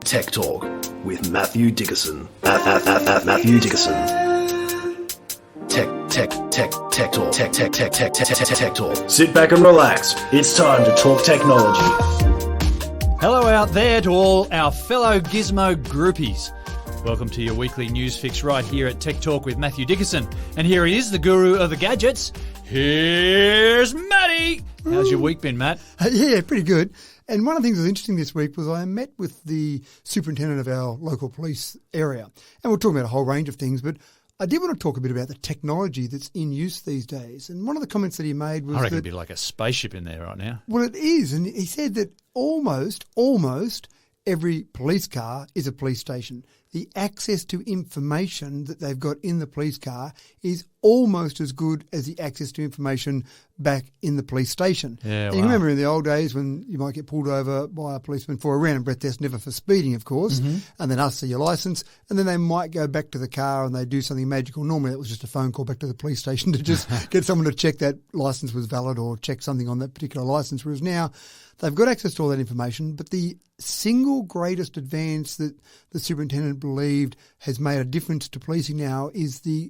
Tech Talk with Matthew Dickerson. Matthew Dickerson. Tech Talk. Sit back and relax. It's time to talk technology. Hello out there to all our fellow Gizmo groupies. Welcome to your weekly news fix right here at Tech Talk with Matthew Dickerson. And here he is, the guru of the gadgets. Here's Matty. How's your week been, Matt? Yeah, pretty good. And one of the things that was interesting this week was I met with the superintendent of our local police area. And we're talking about a whole range of things, but I did want to talk a bit about the technology that's in use these days. And one of the comments that he made was I reckon it'd be like a spaceship in there right now. Well, it is. And he said that almost every police car is a police station. The access to information that they've got in the police car is almost as good as the access to information back in the police station. Yeah, and you remember in the old days when you might get pulled over by a policeman for a random breath test, never for speeding, of course, and then ask for your licence, and then they might go back to the car and they do something magical. Normally it was just a phone call back to the police station to just get someone to check that licence was valid or check something on that particular licence, whereas now they've got access to all that information, but the single greatest advance that the superintendent believed has made a difference to policing now is the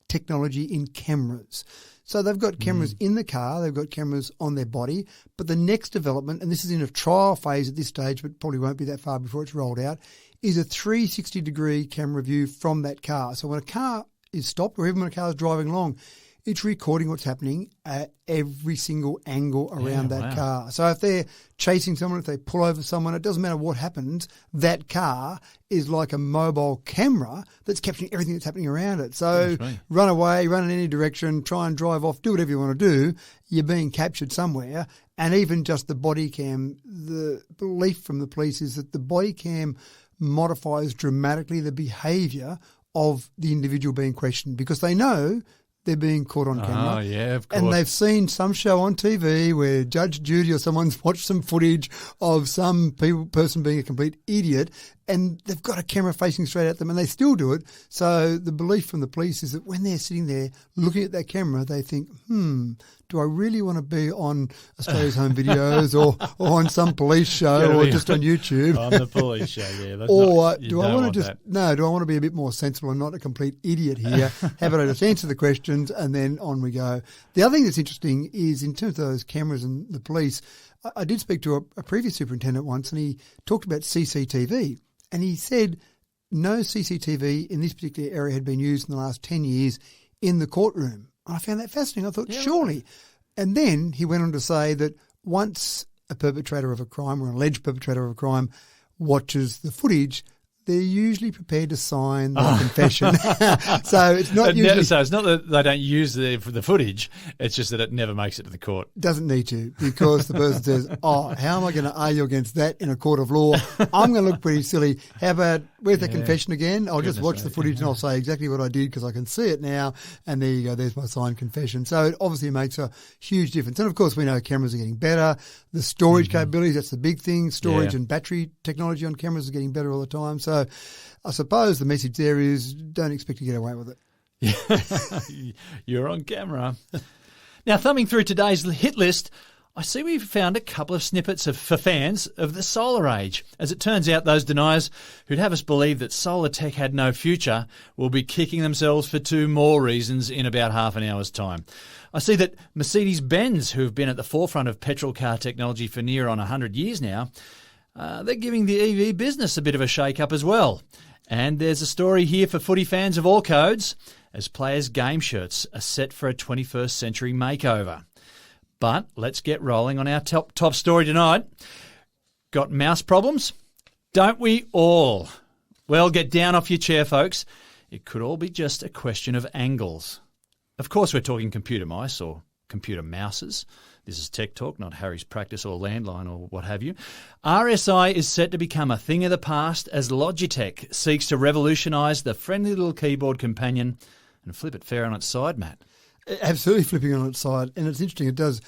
technology in cameras. So they've got cameras in the car, they've got cameras on their body, but the next development, and this is in a trial phase at this stage, but probably won't be that far before it's rolled out, is a 360-degree camera view from that car. So when a car is stopped or even when a car is driving along, it's recording what's happening at every single angle around that car. So if they're chasing someone, if they pull over someone, it doesn't matter what happens, that car is like a mobile camera that's capturing everything that's happening around it. So run away, run in any direction, try and drive off, do whatever you want to do, you're being captured somewhere. And even just the body cam, the belief from the police is that the body cam modifies dramatically the behaviour of the individual being questioned because they know they're being caught on camera. Oh, yeah, of course. And they've seen some show on TV where Judge Judy or someone's watched some footage of some person being a complete idiot and they've got a camera facing straight at them and they still do it. So the belief from the police is that when they're sitting there looking at that camera, they think, do I really want to be on Australia's Home Videos or on some police show or just on YouTube? On the police show, yeah. Do I want to be a bit more sensible and not a complete idiot here? How about I just answer the questions and then on we go? The other thing that's interesting is in terms of those cameras and the police, I did speak to a previous superintendent once and he talked about CCTV and he said no CCTV in this particular area had been used in the last 10 years in the courtroom. I found that fascinating. I thought, surely. And then he went on to say that once a perpetrator of a crime or an alleged perpetrator of a crime watches the footage, they're usually prepared to sign the confession. So it's not usually... So it's not that they don't use the footage, it's just that it never makes it to the court. Doesn't need to because the person says, how am I going to argue against that in a court of law? I'm going to look pretty silly. How about, where's the confession again? I'll just watch the footage and I'll say exactly what I did because I can see it now. And there you go, there's my signed confession. So it obviously makes a huge difference. And of course, we know cameras are getting better. The storage capabilities, that's the big thing. Storage and battery technology on cameras is getting better all the time. So I suppose the message there is don't expect to get away with it. You're on camera. Now, thumbing through today's hit list, I see we've found a couple of snippets for fans of the solar age. As it turns out, those deniers who'd have us believe that solar tech had no future will be kicking themselves for two more reasons in about half an hour's time. I see that Mercedes-Benz, who've been at the forefront of petrol car technology for near on 100 years now, they're giving the EV business a bit of a shake-up as well. And there's a story here for footy fans of all codes, as players' game shirts are set for a 21st century makeover. But let's get rolling on our top story tonight. Got mouse problems? Don't we all? Well, get down off your chair, folks. It could all be just a question of angles. Of course, we're talking computer mice or computer mouses. This is Tech Talk, not Harry's Practice or Landline or what have you. RSI is set to become a thing of the past as Logitech seeks to revolutionise the friendly little keyboard companion and flip it fair on its side, Matt. Absolutely flipping on its side. And it's interesting, it does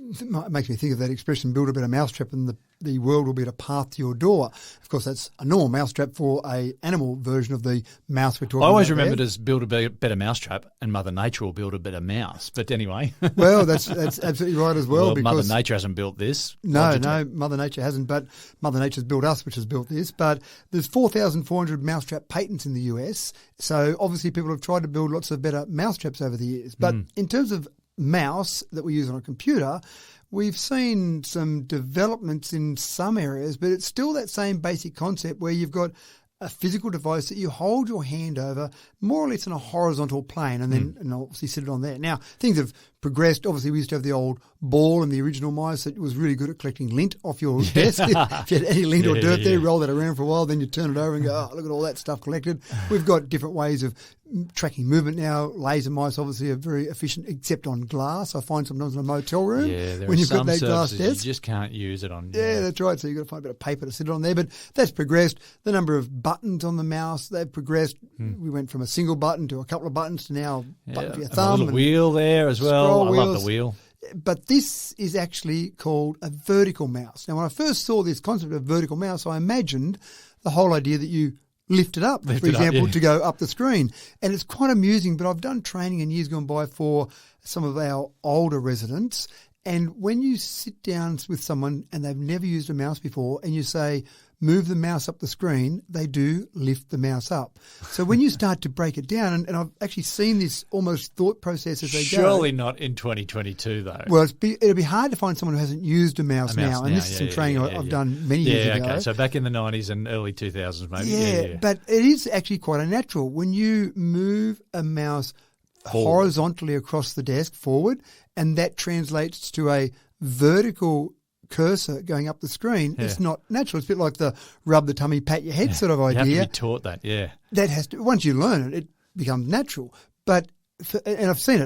it makes me think of that expression, build a better mousetrap and the world will be a path to your door. Of course, that's a normal mousetrap for a animal version of the mouse we're talking about. I always remembered as build a better mousetrap and Mother Nature will build a better mouse. But anyway. Well, that's absolutely right as well. Because Mother Nature hasn't built this. No, Mother Nature hasn't, but Mother Nature's built us, which has built this. But there's 4,400 mousetrap patents in the US. So obviously people have tried to build lots of better mousetraps over the years. But in terms of mouse that we use on a computer, we've seen some developments in some areas, but it's still that same basic concept where you've got a physical device that you hold your hand over more or less on a horizontal plane and then and obviously sit it on there. Now, things have progressed. Obviously, we used to have the old ball and the original mice that was really good at collecting lint off your desk. If you had any lint or dirt there, roll that around for a while, then you turn it over and go, oh, look at all that stuff collected. We've got different ways of tracking movement now. Laser mice obviously are very efficient, except on glass. I find sometimes in a motel room when you've got that glass desk, you just can't use it on. Yeah, that's right. So you've got to find a bit of paper to sit it on there. But that's progressed. The number of buttons on the mouse, they've progressed. We went from a single button to a couple of buttons to now a button for your thumb. A little wheel there as well. I love the wheel. But this is actually called a vertical mouse. Now, when I first saw this concept of vertical mouse, I imagined the whole idea that you lift it up, for example, to go up the screen. And it's quite amusing, but I've done training in years gone by for some of our older residents. And when you sit down with someone and they've never used a mouse before and you say, move the mouse up the screen, they do lift the mouse up. So when you start to break it down, and I've actually seen this almost thought process as they go. Surely not in 2022, though. Well, it'll be hard to find someone who hasn't used a mouse now. And this is some training I've done many years ago. Okay. So back in the 90s and early 2000s, maybe. Yeah, but it is actually quite unnatural. When you move a mouse horizontally across the desk forward, and that translates to a vertical cursor going up the screen, it's not natural. It's a bit like the rub the tummy, pat your head sort of idea. You have to be taught that, That has to, once you learn it, it becomes natural. But and I've seen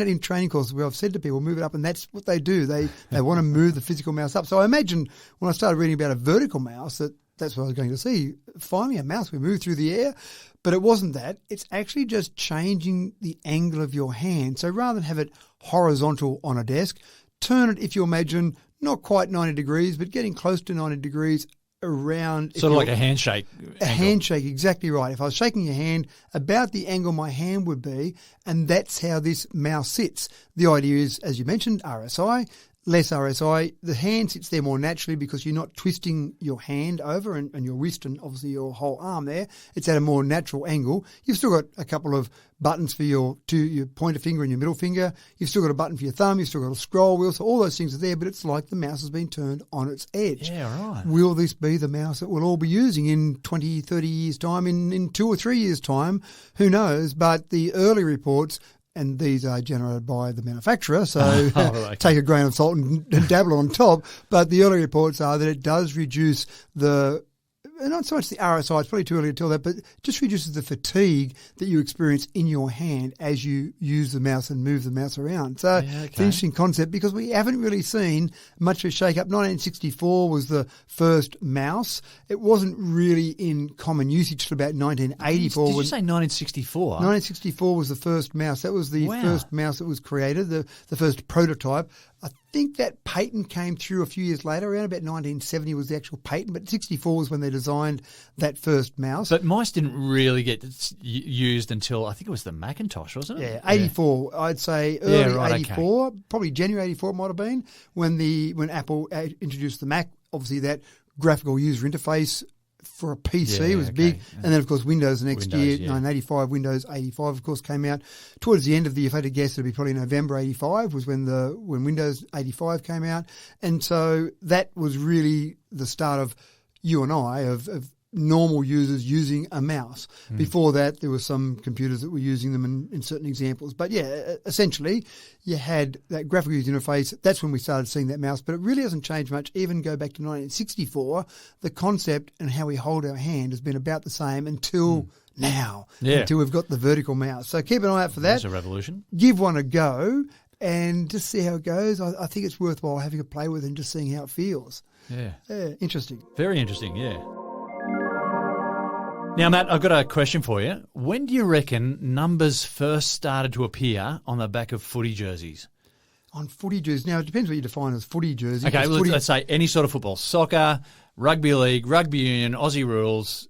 it in training courses where I've said to people, move it up, and that's what they do. They want to move the physical mouse up. So I imagine when I started reading about a vertical mouse that's what I was going to see. Finally, a mouse we move through the air. But it wasn't that. It's actually just changing the angle of your hand. So rather than have it horizontal on a desk, turn it, if you imagine, not quite 90 degrees, but getting close to 90 degrees around. Sort of like a handshake. A handshake, exactly right. If I was shaking your hand, about the angle my hand would be, and that's how this mouse sits. The idea is, as you mentioned, RSI. Less RSI, the hand sits there more naturally because you're not twisting your hand over and your wrist and obviously your whole arm there. It's at a more natural angle. You've still got a couple of buttons for your pointer finger and your middle finger. You've still got a button for your thumb. You've still got a scroll wheel. So all those things are there, but it's like the mouse has been turned on its edge. Yeah, right. Will this be the mouse that we'll all be using in 20, 30 years' time, in 2 or 3 years' time? Who knows? But the early reports, and these are generated by the manufacturer, so take a grain of salt and dabble on top. But the early reports are that it does reduce not so much the RSI, it's probably too early to tell that, but just reduces the fatigue that you experience in your hand as you use the mouse and move the mouse around. So it's an interesting concept because we haven't really seen much of a shake-up. 1964 was the first mouse. It wasn't really in common usage till about 1984. Did you say 1964? 1964 was the first mouse. That was the first mouse that was created, the first prototype. I think that patent came through a few years later. Around about 1970 was the actual patent, but 64 was when they designed that first mouse. But mice didn't really get used until, I think it was the Macintosh, wasn't it? Yeah, 84. I'd say early 84, probably January 84 it might have been, when Apple introduced the Mac. Obviously that graphical user interface for a PC was big. And then, of course, Windows the next year, 1985, Windows 85, of course, came out. Towards the end of the year, if I had to guess, it would be probably November 85 was when Windows 85 came out. And so that was really the start of you and I, of normal users using a mouse. Before that, there were some computers that were using them in certain examples. But yeah, essentially, you had that graphical user interface. That's when we started seeing that mouse. But it really hasn't changed much. Even go back to 1964, the concept and how we hold our hand has been about the same until now, until we've got the vertical mouse. So keep an eye out for that. That's a revolution. Give one a go and just see how it goes. I think it's worthwhile having a play with and just seeing how it feels. Yeah. Interesting. Very interesting, yeah. Now, Matt, I've got a question for you. When do you reckon numbers first started to appear on the back of footy jerseys? On footy jerseys. Now, it depends what you define as footy jersey. Okay, well, footy, let's say any sort of football. Soccer, rugby league, rugby union, Aussie rules,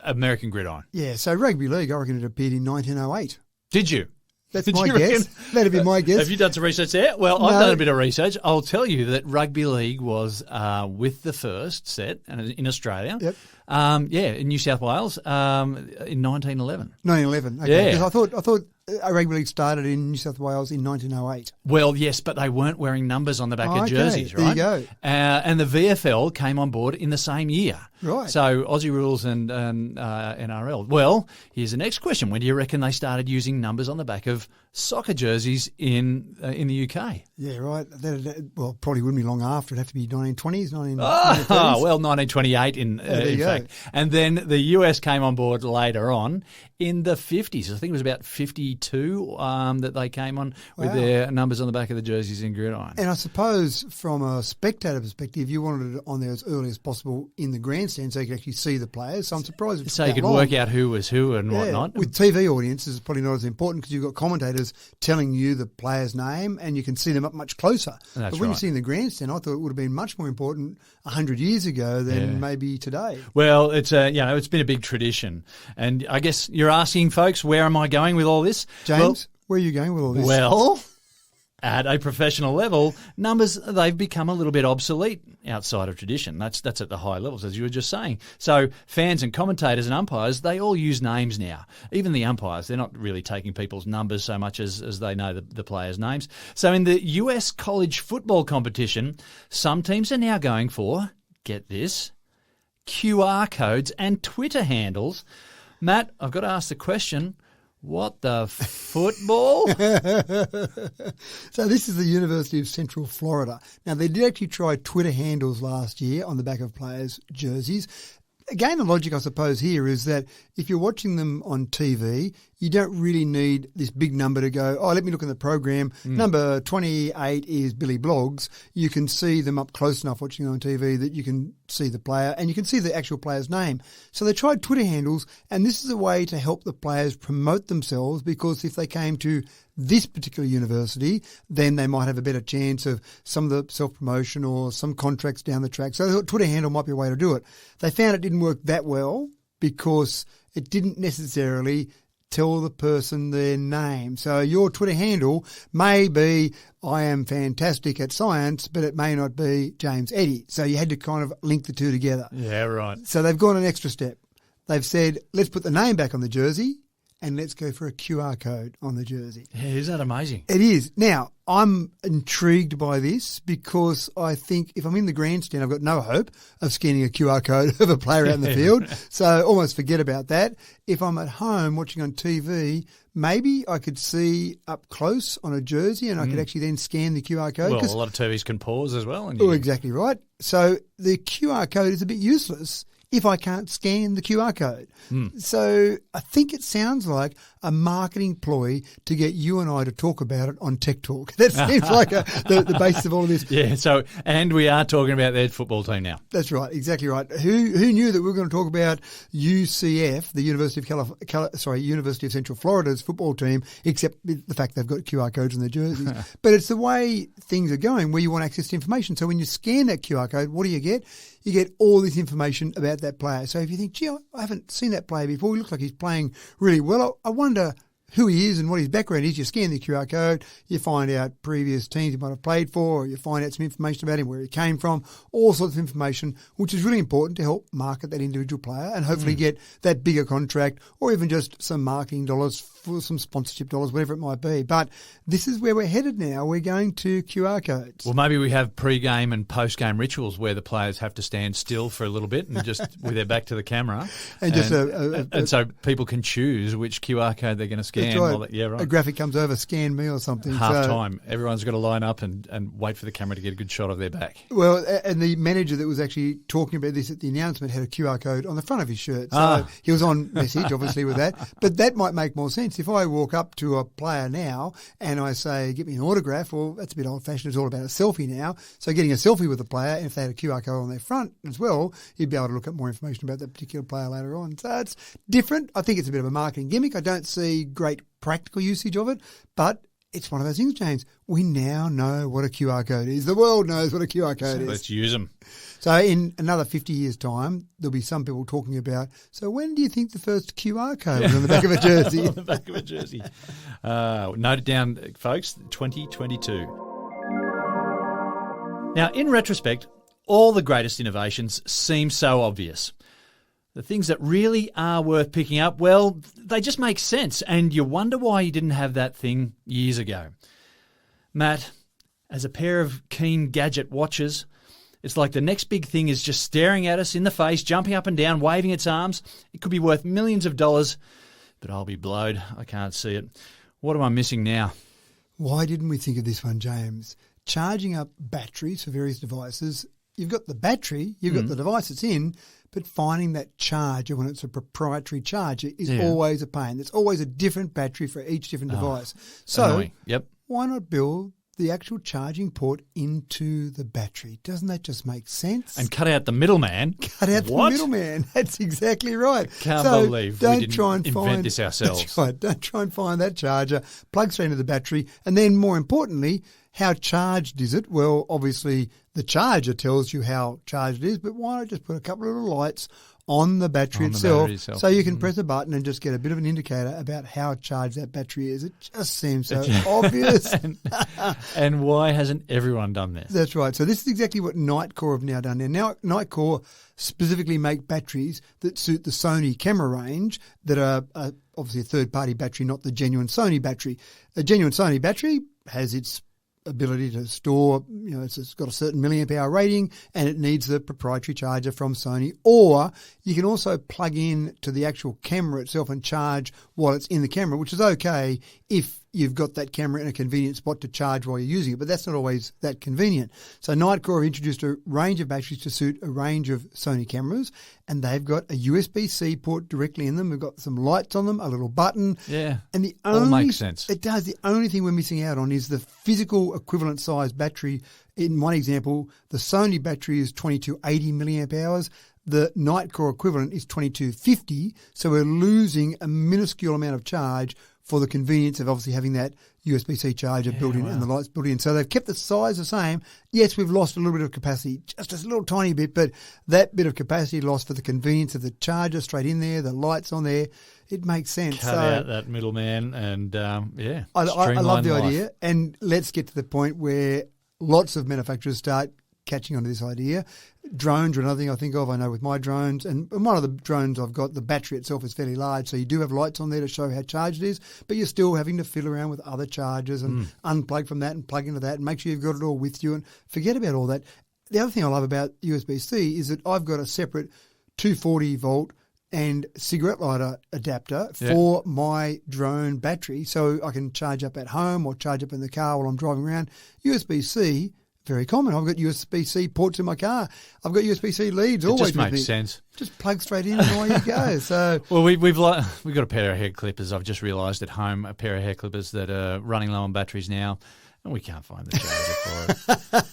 American gridiron. Yeah, so rugby league, I reckon it appeared in 1908. Did you? That's Did my you guess. reckon? That'd be my guess. Have you done some research there? Well, I've No. done a bit of research. I'll tell you that rugby league was with the first set in Australia. Yep. In New South Wales in 1911. 1911. Okay. Yeah. 'Cause I thought rugby league started in New South Wales in 1908. Well, yes, but they weren't wearing numbers on the back Oh, of okay. jerseys, There you right? go. And the VFL came on board in the same year. Right. So Aussie rules and NRL. Well, here's the next question. When do you reckon they started using numbers on the back of soccer jerseys in the UK? Yeah, right. Well, probably wouldn't be long after. It'd have to be 1920s, 1930s. Well, 1928 in you fact. And then the US came on board later on in the 50s. I think it was about 52 that they came on with their numbers on the back of the jerseys in gridiron. And I suppose from a spectator perspective, you wanted it on there as early as possible in the grandstand so you could actually see the players. So I'm surprised it's So you could work out who was who and whatnot. With TV audiences, it's probably not as important because you've got commentators telling you the player's name and you can see them up much closer. That's but when right. you see in the grandstand, I thought it would have been much more important 100 years ago than maybe today. Well, it's it's been a big tradition. And I guess you're asking folks, where am I going with all this? James, where are you going with all this? Well, at a professional level, numbers, they've become a little bit obsolete outside of tradition. That's at the high levels, as you were just saying. So fans and commentators and umpires, they all use names now. Even the umpires, they're not really taking people's numbers so much as they know the players' names. So in the US college football competition, some teams are now going for, get this, QR codes and Twitter handles. Matt, I've got to ask the question, what the football? So this is the University of Central Florida. Now, they did actually try Twitter handles last year on the back of players' jerseys. Again, the logic, I suppose, here is that if you're watching them on TV, you don't really need this big number to go, let me look in the program. Number 28 is Billy Bloggs. You can see them up close enough watching on TV that you can see the player and you can see the actual player's name. So they tried Twitter handles, and this is a way to help the players promote themselves, because if they came to this particular university, then they might have a better chance of some of the self-promotion or some contracts down the track. So they thought Twitter handle might be a way to do it. They found it didn't work that well because it didn't necessarily tell the person their name. So your Twitter handle may be, I am fantastic at science, but it may not be James Eddy. So you had to kind of link the two together. Yeah, right. So they've gone an extra step. They've said, let's put the name back on the jersey and let's go for a QR code on the jersey. Yeah, isn't that amazing? It is. Now, I'm intrigued by this because I think if I'm in the grandstand, I've got no hope of scanning a QR code of a player out in the field. So almost forget about that. If I'm at home watching on TV, maybe I could see up close on a jersey and I could actually then scan the QR code. Well, a lot of TVs can pause as well. And Oh, exactly right. So the QR code is a bit useless if I can't scan the QR code. So I think it sounds like a marketing ploy to get you and I to talk about it on Tech Talk. That seems like the basis of all of this. Yeah, so, and we are talking about their football team now. That's right, exactly right. Who knew that we were going to talk about UCF, the University of Central Florida's football team, except the fact they've got QR codes on their jerseys. But it's the way things are going where you want access to information. So when you scan that QR code, what do you get? You get all this information about that player. So if you think, gee, I haven't seen that player before, he looks like he's playing really well, I wonder who he is and what his background is. You scan the QR code, you find out previous teams he might have played for, or you find out some information about him, where he came from, all sorts of information, which is really important to help market that individual player and hopefully get that bigger contract or even just some marketing dollars, for some sponsorship dollars, whatever it might be. But this is where we're headed now. We're going to QR codes. Well, maybe we have pre-game and post-game rituals where the players have to stand still for a little bit and just with their back to the camera. And so people can choose which QR code they're going to scan. Right. Yeah, right. A graphic comes over, scan me or something. Half time. Everyone's got to line up and wait for the camera to get a good shot of their back. Well, and the manager that was actually talking about this at the announcement had a QR code on the front of his shirt. So he was on message, obviously, with that. But that might make more sense. If I walk up to a player now and I say, get me an autograph, well, that's a bit old-fashioned. It's all about a selfie now. So getting a selfie with the player, and if they had a QR code on their front as well, you'd be able to look at more information about that particular player later on. So it's different. I think it's a bit of a marketing gimmick. I don't see great practical usage of it, but it's one of those things, James. We now know what a QR code is. The world knows what a QR code is. Let's use them. So in another 50 years' time, there'll be some people talking about, so when do you think the first QR code was on the back of a jersey? On the back of a jersey. Note it down, folks, 2022. Now, in retrospect, all the greatest innovations seem so obvious. The things that really are worth picking up, well, they just make sense, and you wonder why you didn't have that thing years ago. Matt, as a pair of keen gadget watchers, it's like the next big thing is just staring at us in the face, jumping up and down, waving its arms. It could be worth millions of dollars, but I'll be blowed. I can't see it. What am I missing now? Why didn't we think of this one, James? Charging up batteries for various devices. You've got the battery, you've got the device it's in, but finding that charger when it's a proprietary charger is always a pain. There's always a different battery for each different device. So annoying. Why not build the actual charging port into the battery? Doesn't that just make sense? And cut out the middleman. Cut out the middleman. That's exactly right. Can't believe we didn't invent this ourselves. That's right. Don't try and find that charger, plug straight into the battery, and then more importantly, how charged is it? Well, obviously the charger tells you how charged it is, but why not just put a couple of little lights on the battery itself so you can press a button and just get a bit of an indicator about how charged that battery is? It just seems so obvious. And why hasn't everyone done this? That's right. So this is exactly what Nightcore have now done. Now, Nightcore specifically make batteries that suit the Sony camera range that are obviously a third-party battery, not the genuine Sony battery. A genuine Sony battery has its ability to store, it's got a certain milliamp hour rating and it needs the proprietary charger from Sony. Or you can also plug in to the actual camera itself and charge while it's in the camera, which is okay if you've got that camera in a convenient spot to charge while you're using it, but that's not always that convenient. So Nightcore have introduced a range of batteries to suit a range of Sony cameras, and they've got a USB-C port directly in them. We've got some lights on them, a little button. Yeah, and the all makes sense. It does. The only thing we're missing out on is the physical equivalent size battery. In one example, the Sony battery is 2280 milliamp hours. The Nightcore equivalent is 2250, so we're losing a minuscule amount of charge for the convenience of obviously having that USB-C charger built in and the lights built in. So they've kept the size the same. Yes, we've lost a little bit of capacity, just a little tiny bit, but that bit of capacity lost for the convenience of the charger straight in there, the lights on there, it makes sense. Cut out that middleman and, I love the idea. And let's get to the point where lots of manufacturers start catching on to this idea. Drones are another thing I think of. I know with my drones, and one of the drones I've got, the battery itself is fairly large, so you do have lights on there to show how charged it is, but you're still having to fiddle around with other chargers and unplug from that and plug into that and make sure you've got it all with you and forget about all that. The other thing I love about USB-C is that I've got a separate 240 volt and cigarette lighter adapter for my drone battery, so I can charge up at home or charge up in the car while I'm driving around. USB-C, very common. I've got USB-C ports in my car. I've got USB-C leads always. It just makes sense. Just plug straight in and away you go. So, well, we've got a pair of hair clippers. I've just realised at home a pair of hair clippers that are running low on batteries now, and we can't find the charger for it.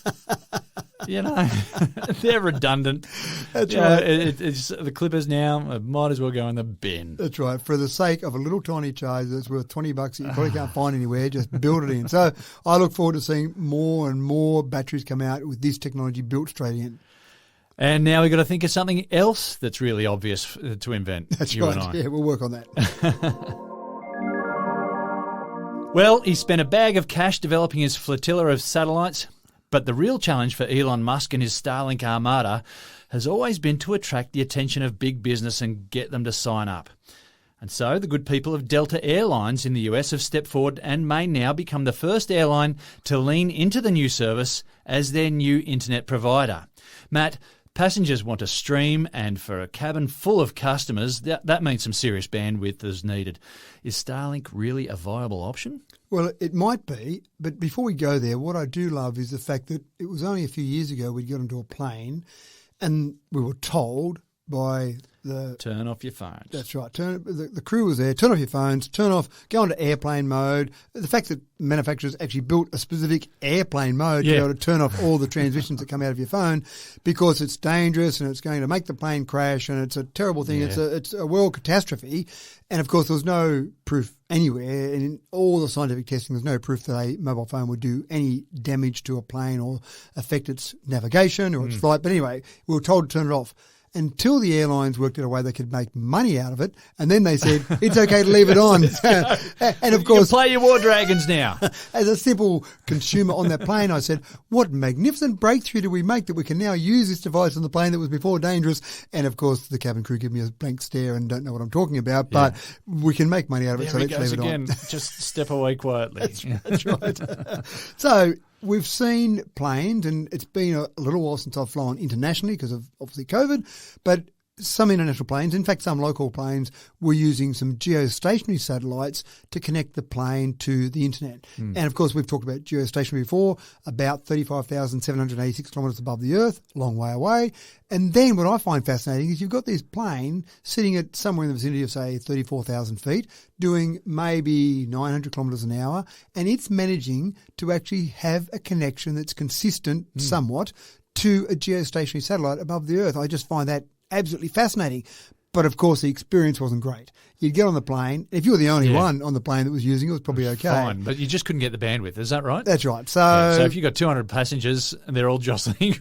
They're redundant. That's right. It's the clippers now might as well go in the bin. That's right. For the sake of a little tiny charger that's worth $20 that you probably can't find anywhere, just build it in. So I look forward to seeing more and more batteries come out with this technology built straight in. And now we've got to think of something else that's really obvious to invent. That's you right. And I. Yeah, we'll work on that. Well, he spent a bag of cash developing his flotilla of satellites. But the real challenge for Elon Musk and his Starlink armada has always been to attract the attention of big business and get them to sign up. And so the good people of Delta Airlines in the US have stepped forward and may now become the first airline to lean into the new service as their new internet provider. Matt, passengers want to stream, and for a cabin full of customers, that means some serious bandwidth is needed. Is Starlink really a viable option? Well, it might be, but before we go there, what I do love is the fact that it was only a few years ago we'd got onto a plane and we were told by Turn off your phones. That's right. The crew was there. Turn off your phones. Go into airplane mode. The fact that manufacturers actually built a specific airplane mode to be able to turn off all the transmissions that come out of your phone, because it's dangerous and it's going to make the plane crash and it's a terrible thing. Yeah. It's a world catastrophe. And of course, there was no proof anywhere, and in all the scientific testing, there's no proof that a mobile phone would do any damage to a plane or affect its navigation or its flight. But anyway, we were told to turn it off until the airlines worked out a way they could make money out of it, and then they said it's okay to leave it on. And of course, you can play your War Dragons now. As a simple consumer on that plane, I said, what magnificent breakthrough did we make that we can now use this device on the plane that was before dangerous? And of course, the cabin crew give me a blank stare and don't know what I'm talking about, but we can make money out of it, so let's leave it on. Just step away quietly. That's right. So we've seen planes, and it's been a little while since I've flown internationally because of obviously COVID, but some international planes, in fact some local planes, were using some geostationary satellites to connect the plane to the internet. And of course, we've talked about geostationary before, about 35,786 kilometres above the Earth, long way away. And then what I find fascinating is you've got this plane sitting at somewhere in the vicinity of, say, 34,000 feet, doing maybe 900 kilometres an hour, and it's managing to actually have a connection that's consistent somewhat to a geostationary satellite above the Earth. I just find that absolutely fascinating. But of course, the experience wasn't great. You'd get on the plane. If you were the only one on the plane that was using it, it was probably okay. Fine, but you just couldn't get the bandwidth. Is that right? That's right. So if you've got 200 passengers and they're all jostling,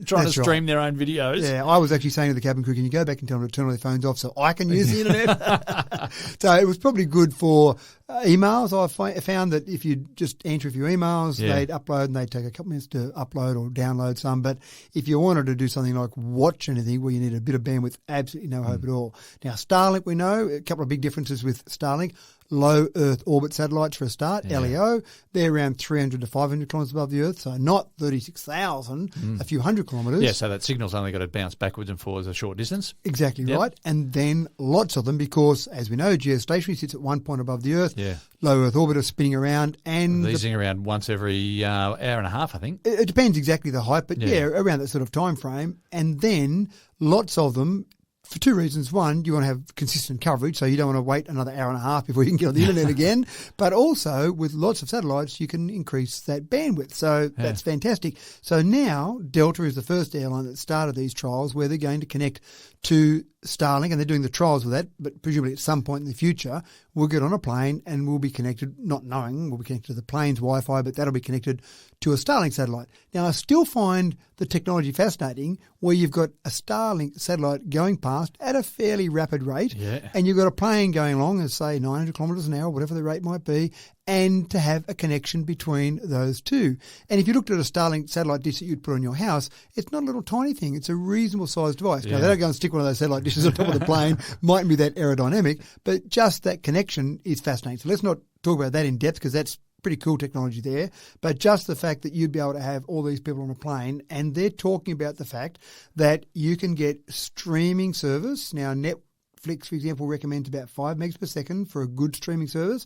trying to stream their own videos. Yeah, I was actually saying to the cabin crew, can you go back and tell them to turn all their phones off so I can use the internet? So it was probably good for emails. I found that if you just enter a few emails, they'd upload, and they'd take a couple minutes to upload or download some. But if you wanted to do something like watch anything where you need a bit of bandwidth, absolutely no hope at all. Now, Starlink, we know, a couple of big differences with Starlink. Low Earth orbit satellites for a start, LEO. They're around 300 to 500 kilometres above the Earth, so not 36,000, a few hundred kilometres. Yeah, so that signal's only got to bounce backwards and forwards a short distance. Exactly right. And then lots of them, because, as we know, geostationary sits at one point above the Earth. Yeah. Low Earth orbit are spinning around. And these are around once every hour and a half, I think. It depends exactly the height, but around that sort of time frame. And then lots of them, for two reasons. One, you want to have consistent coverage, so you don't want to wait another hour and a half before you can get on the internet again. But also, with lots of satellites, you can increase that bandwidth. So that's fantastic. So now, Delta is the first airline that started these trials where they're going to connect to Starlink, and they're doing the trials with that, but presumably at some point in the future, we'll get on a plane and we'll be connected, not knowing, we'll be connected to the plane's Wi-Fi, but that'll be connected to a Starlink satellite. Now, I still find the technology fascinating where you've got a Starlink satellite going past at a fairly rapid rate, and you've got a plane going along at, say, 900 kilometres an hour, whatever the rate might be, and to have a connection between those two. And if you looked at a Starlink satellite dish that you'd put on your house, it's not a little tiny thing. It's a reasonable sized device. Now, they don't go and stick one of those satellite dishes on top of the plane. Mightn't be that aerodynamic, but just that connection is fascinating. So let's not talk about that in depth, because that's pretty cool technology there. But just the fact that you'd be able to have all these people on a plane, and they're talking about the fact that you can get streaming service. Now, Netflix, for example, recommends about 5 megs per second for a good streaming service.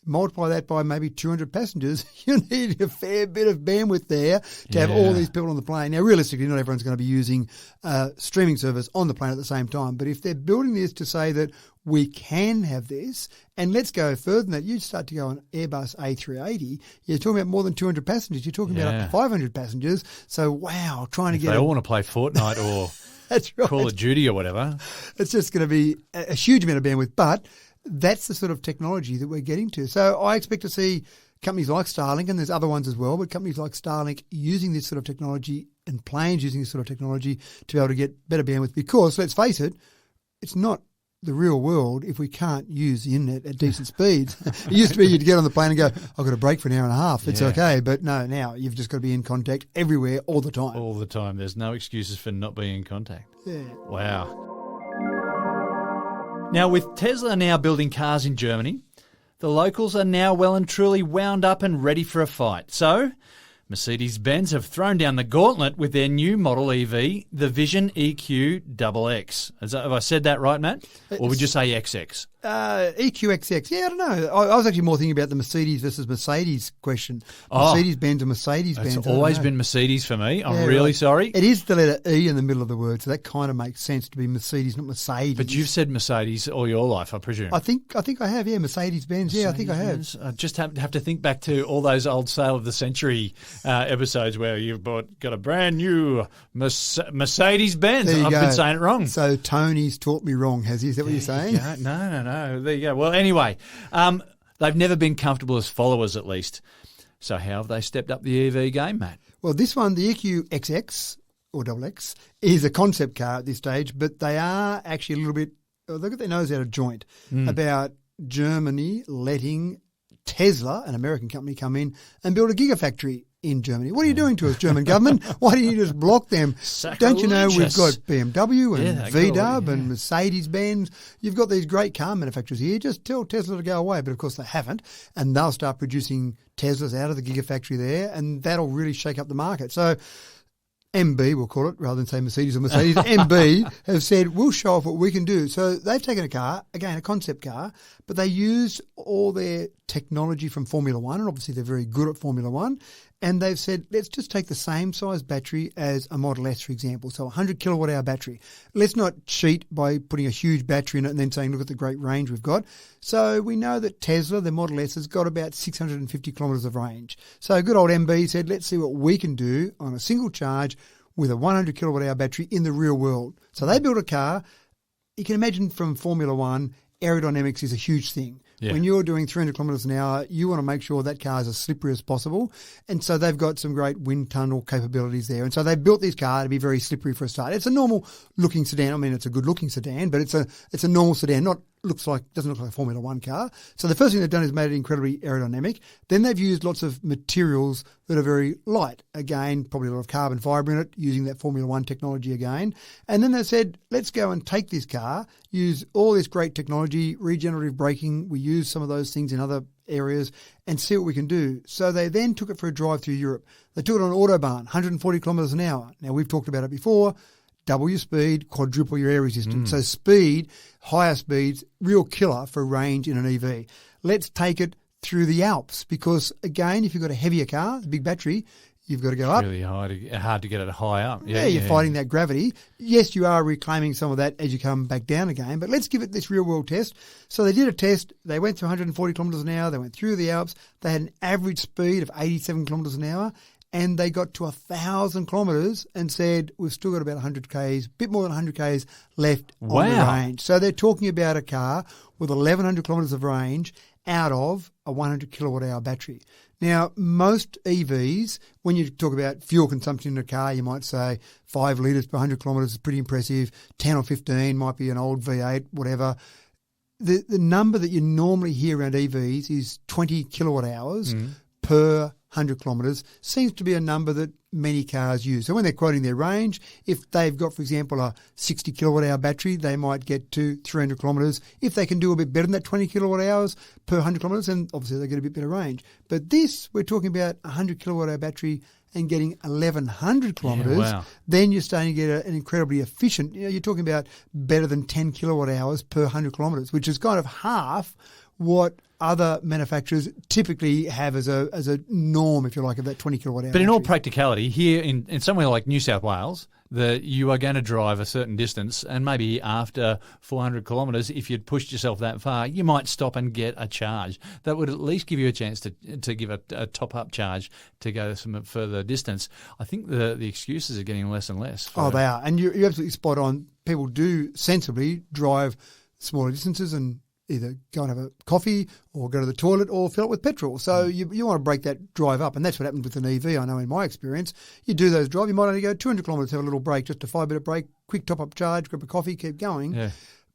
Multiply that by maybe 200 passengers, you need a fair bit of bandwidth there to have all these people on the plane. Now, realistically, not everyone's going to be using streaming service on the plane at the same time. But if they're building this to say that we can have this, and let's go further than that, you start to go on Airbus A380, you're talking about more than 200 passengers. You're talking about up to 500 passengers. So, wow, trying to get... They all want to play Fortnite or that's right. Call of Duty or whatever. It's just going to be a huge amount of bandwidth. But that's the sort of technology that we're getting to. So I expect to see companies like Starlink, and there's other ones as well, but companies like Starlink using this sort of technology and planes using this sort of technology to be able to get better bandwidth, because, let's face it, it's not the real world if we can't use the internet at decent speeds. It used to be you'd get on the plane and go, I've got a break for an hour and a half. It's okay. But no, now you've just got to be in contact everywhere all the time. All the time. There's no excuses for not being in contact. Yeah. Wow. Now, with Tesla now building cars in Germany, the locals are now well and truly wound up and ready for a fight. So Mercedes-Benz have thrown down the gauntlet with their new model EV, the Vision EQ XX. Have I said that right, Matt? Or would you say XX? EQXX. Yeah, I don't know. I was actually more thinking about the Mercedes versus Mercedes question. Mercedes-Benz and Mercedes-Benz. It's always been Mercedes for me. I'm really sorry. It is the letter E in the middle of the word, so that kind of makes sense to be Mercedes, not Mercedes. But you've said Mercedes all your life, I presume. I think I have, yeah. Mercedes-Benz, yeah, I think I have. I just have to think back to all those old Sale of the Century episodes where you've got a brand new Mercedes-Benz. I've been saying it wrong. So Tony's taught me wrong, has he? Is that what you're saying? No. There you go. Well, anyway, they've never been comfortable as followers, at least. So how have they stepped up the EV game, Matt? Well, this one, the EQXX, or XX, is a concept car at this stage, but they are actually a little bit, they've got their nose out of joint about Germany letting Tesla, an American company, come in and build a gigafactory in Germany. What are you doing to us, German government? Why don't you just block them? Don't you know we've got BMW and VW and Mercedes-Benz? You've got these great car manufacturers here. Just tell Tesla to go away. But, of course, they haven't. And they'll start producing Teslas out of the gigafactory there, and that'll really shake up the market. So MB, we'll call it, rather than say Mercedes or Mercedes, MB have said, we'll show off what we can do. So they've taken a car, again, a concept car, but they used all their technology from Formula One, and obviously they're very good at Formula One, and they've said, let's just take the same size battery as a Model S, for example, so a 100 kilowatt hour battery. Let's not cheat by putting a huge battery in it and then saying, look at the great range we've got. So we know that Tesla, the Model S, has got about 650 kilometres of range. So good old MB said, let's see what we can do on a single charge with a 100 kilowatt hour battery in the real world. So they built a car. You can imagine from Formula One, aerodynamics is a huge thing. Yeah. When you're doing 300 kilometres an hour, you want to make sure that car is as slippery as possible. And so they've got some great wind tunnel capabilities there. And so they built this car to be very slippery for a start. It's a normal looking sedan. I mean, it's a good looking sedan, but it's a normal sedan, doesn't look like a Formula One car. So the first thing they've done is made it incredibly aerodynamic. Then they've used lots of materials that are very light. Again, probably a lot of carbon fibre in it, using that Formula One technology again. And then they said, let's go and take this car, use all this great technology, regenerative braking. We use some of those things in other areas and see what we can do. So they then took it for a drive through Europe. They took it on Autobahn, 140 kilometres an hour. Now, we've talked about it before. Double your speed, quadruple your air resistance. So speed, higher speeds, real killer for range in an EV. Let's take it through the Alps because, again, if you've got a heavier car, a big battery, you've got to go up. It's really hard to get it high up. Yeah, you're fighting that gravity. Yes, you are reclaiming some of that as you come back down again, but let's give it this real-world test. So they did a test. They went to 140 kilometres an hour. They went through the Alps. They had an average speed of 87 kilometres an hour. And they got to 1,000 kilometres and said, we've still got about 100 Ks, a bit more than 100 Ks left on the range. So they're talking about a car with 1,100 kilometres of range out of a 100 kilowatt hour battery. Now, most EVs, when you talk about fuel consumption in a car, you might say 5 litres per 100 kilometres is pretty impressive. 10 or 15 might be an old V8, whatever. The number that you normally hear around EVs is 20 kilowatt hours per 100 kilometres seems to be a number that many cars use. So when they're quoting their range, if they've got, for example, a 60 kilowatt hour battery, they might get to 300 kilometres. If they can do a bit better than that 20 kilowatt hours per 100 kilometres, then obviously they get a bit better range. But this, we're talking about a 100 kilowatt hour battery and getting 1,100 kilometres, then you're starting to get an incredibly efficient, you're talking about better than 10 kilowatt hours per 100 kilometres, which is kind of half what other manufacturers typically have as a norm, if you like, of that 20 kilowatt hour. But in all practicality, here in somewhere like New South Wales, that you are going to drive a certain distance, and maybe after 400 kilometres, if you'd pushed yourself that far, you might stop and get a charge. That would at least give you a chance to give a top-up charge to go some further distance. I think the excuses are getting less and less. Oh, they are. And you're absolutely spot on. People do sensibly drive smaller distances and either go and have a coffee or go to the toilet or fill it with petrol. So you want to break that drive up, and that's what happens with an EV, I know in my experience. You do those drives, you might only go 200 kilometres, have a little break, just a 5-minute break, quick top-up charge, grab a coffee, keep going. Yeah.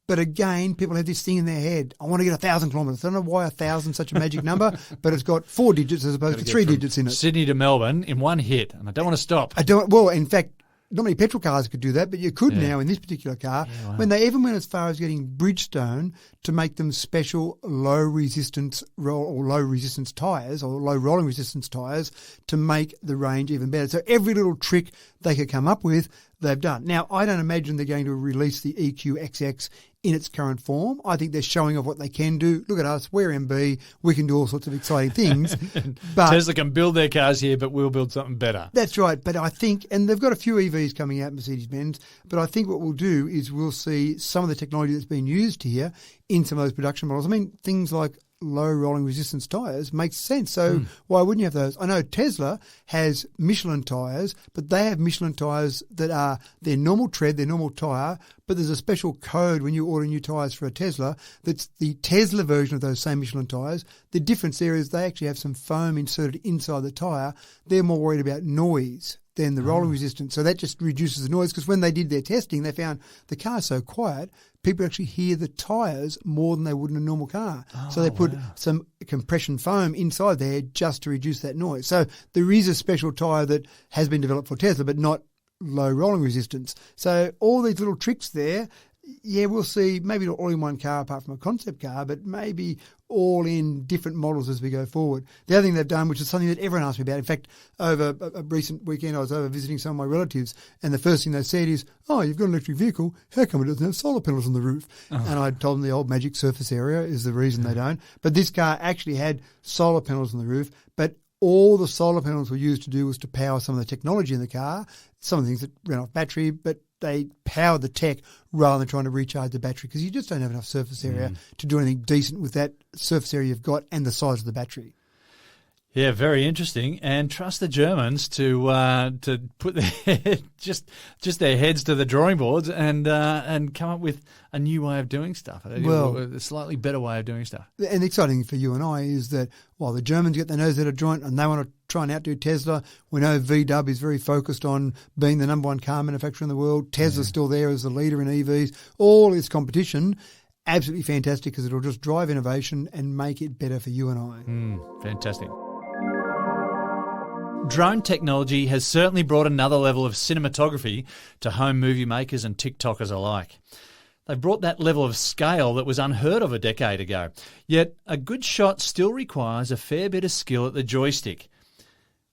But again, people have this thing in their head. I want to get 1,000 kilometres. I don't know why 1,000 is such a magic number, but it's got 4 digits as opposed to 3 digits in it. Sydney to Melbourne in one hit, and I don't want to stop. Well, in fact, not many petrol cars could do that, but you could now in this particular car. Yeah, wow. When they even went as far as getting Bridgestone to make them special low resistance tyres or low rolling resistance tyres to make the range even better. So every little trick they could come up with, they've done. Now, I don't imagine they're going to release the EQXX in its current form. I think they're showing off what they can do. Look at us, we're MB, we can do all sorts of exciting things. But Tesla can build their cars here, but we'll build something better. that's right. But I think, and they've got a few EVs coming out, Mercedes-Benz, but I think what we'll do is we'll see some of the technology that's been used here in some of those production models. I mean, things like low rolling resistance tyres makes sense. So why wouldn't you have those? I know Tesla has Michelin tyres, but they have Michelin tyres that are their normal tread, their normal tyre, but there's a special code when you order new tyres for a Tesla that's the Tesla version of those same Michelin tyres. The difference there is they actually have some foam inserted inside the tyre. They're more worried about noise than the rolling resistance. So that just reduces the noise, because when they did their testing, they found the car's so quiet, people actually hear the tyres more than they would in a normal car. So they put some compression foam inside there just to reduce that noise. So there is a special tyre that has been developed for Tesla, but not low rolling resistance. So all these little tricks there, yeah, we'll see maybe not all in one car apart from a concept car, but maybe all in different models as we go forward. The other thing they've done, which is something that everyone asked me about, in fact, over a recent weekend I was over visiting some of my relatives, and the first thing they said is, oh, you've got an electric vehicle, how come it doesn't have solar panels on the roof? And I told them the old magic surface area is the reason they don't. But this car actually had solar panels on the roof, but all the solar panels were used to do was to power some of the technology in the car, some of the things that ran off battery, but they power the tech rather than trying to recharge the battery, because you just don't have enough surface area to do anything decent with that surface area you've got and the size of the battery. Yeah, very interesting. And trust the Germans to put their just their heads to the drawing boards and come up with a new way of doing stuff. Well, a slightly better way of doing stuff. And the exciting thing for you and I is that while the Germans get their nose out of joint and they want to try and outdo Tesla, we know VW is very focused on being the number one car manufacturer in the world. Tesla's still there as the leader in EVs. All this competition, absolutely fantastic, because it'll just drive innovation and make it better for you and I. Fantastic. Drone technology has certainly brought another level of cinematography to home movie makers and TikTokers alike. They've brought that level of scale that was unheard of a decade ago. Yet a good shot still requires a fair bit of skill at the joystick.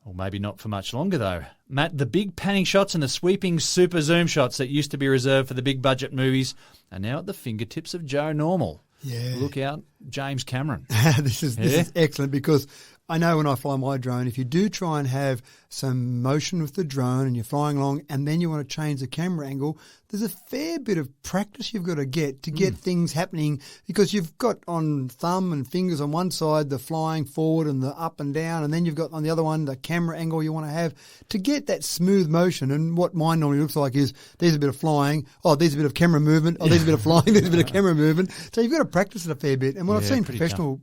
Well, maybe not for much longer, though. Matt, the big panning shots and the sweeping super zoom shots that used to be reserved for the big budget movies are now at the fingertips of Joe Normal. Yeah. Look out, James Cameron. This is excellent, because I know when I fly my drone, if you do try and have some motion with the drone and you're flying along and then you want to change the camera angle, there's a fair bit of practice you've got to get things happening, because you've got on thumb and fingers on one side the flying forward and the up and down, and then you've got on the other one the camera angle you want to have to get that smooth motion. And what mine normally looks like is there's a bit of flying, oh, there's a bit of camera movement, oh, there's a bit of flying, there's a bit of camera movement. So you've got to practice it a fair bit. And when I've seen professional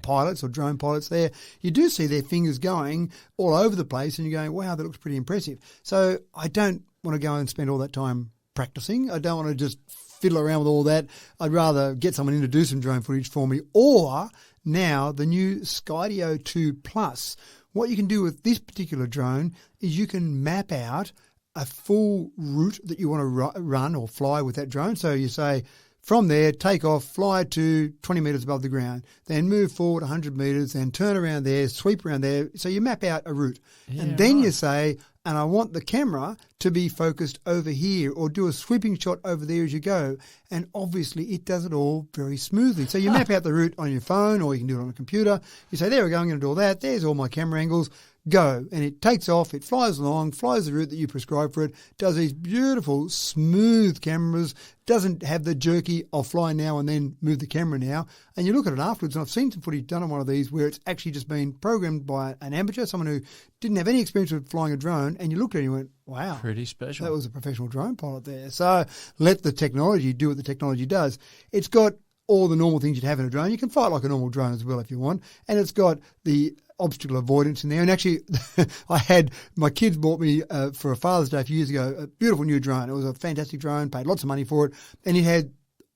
pilots or drone pilots there, you do see their fingers going all over the place and you're going, wow, that looks pretty impressive. So I don't want to go and spend all that time practicing. I don't want to just fiddle around with all that. I'd rather get someone in to do some drone footage for me. Or now the new Skydio 2 Plus. What you can do with this particular drone is you can map out a full route that you want to run or fly with that drone. So you say, from there, take off, fly to 20 metres above the ground, then move forward 100 metres, then turn around there, sweep around there. So you map out a route. And then you say, and I want the camera to be focused over here, or do a sweeping shot over there as you go. And obviously it does it all very smoothly. So you map out the route on your phone, or you can do it on a computer. You say, there we go, I'm going to do all that. There's all my camera angles. Go. And it takes off, it flies along, flies the route that you prescribe for it, does these beautiful, smooth cameras, doesn't have the jerky, I'll fly now and then move the camera now. And you look at it afterwards, and I've seen some footage done on one of these where it's actually just been programmed by an amateur, someone who didn't have any experience with flying a drone, and you looked at it and you went, wow. Pretty special. That was a professional drone pilot there. So let the technology do what the technology does. It's got all the normal things you'd have in a drone. You can fly it like a normal drone as well if you want. And it's got the obstacle avoidance in there. And actually, my kids bought me for a Father's Day a few years ago a beautiful new drone. It was a fantastic drone, paid lots of money for it, and it had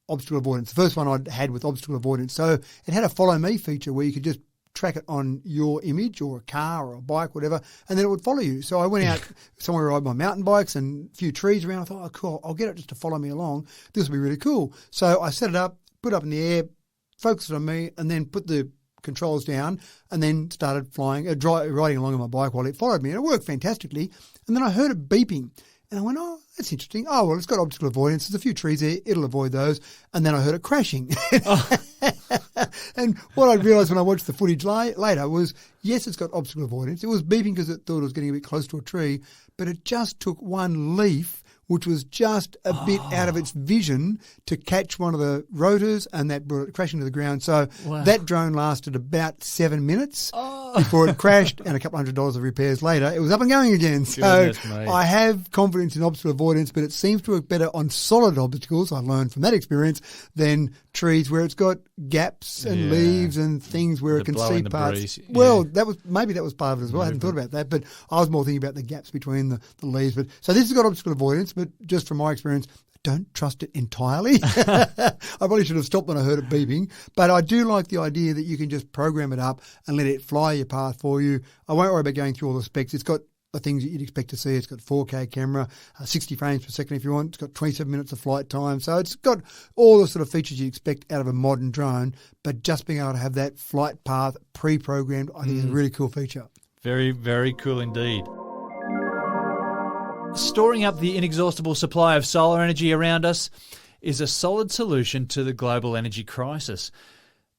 obstacle avoidance. The first one I'd had with obstacle avoidance. So it had a follow me feature where you could just track it on your image or a car or a bike, whatever, and then it would follow you. So I went out somewhere to ride my mountain bikes and a few trees around. I thought, oh, cool, I'll get it just to follow me along. This will be really cool. So I set it up, put it up in the air, focused it on me, and then put the controls down and then started flying, riding along on my bike while it followed me. And it worked fantastically. And then I heard it beeping. And I went, oh, that's interesting. Oh, well, it's got optical avoidance. There's a few trees there. It'll avoid those. And then I heard it crashing. And what I realised when I watched the footage later was, yes, it's got optical avoidance. It was beeping because it thought it was getting a bit close to a tree, but it just took one leaf, which was just a bit out of its vision, to catch one of the rotors, and that brought it crashing to the ground. So that drone lasted about 7 minutes before it crashed, and a couple $100 of repairs later, it was up and going again. So I have confidence in optical avoidance, but it seems to work better on solid obstacles, I learned from that experience, than trees where it's got gaps and leaves and things where it can see parts. Breeze. Well, that was part of it as well. I hadn't thought about that, but I was more thinking about the gaps between the leaves. But so this has got optical avoidance, but just from my experience, don't trust it entirely. I probably should have stopped when I heard it beeping, but I do like the idea that you can just program it up and let it fly your path for you. I won't worry about going through all the specs. It's got the things that you'd expect to see. It's got 4K camera, 60 frames per second if you want. It's got 27 minutes of flight time. So it's got all the sort of features you'd expect out of a modern drone, but just being able to have that flight path pre-programmed, I think is a really cool feature. Very, very cool indeed. Storing up the inexhaustible supply of solar energy around us is a solid solution to the global energy crisis.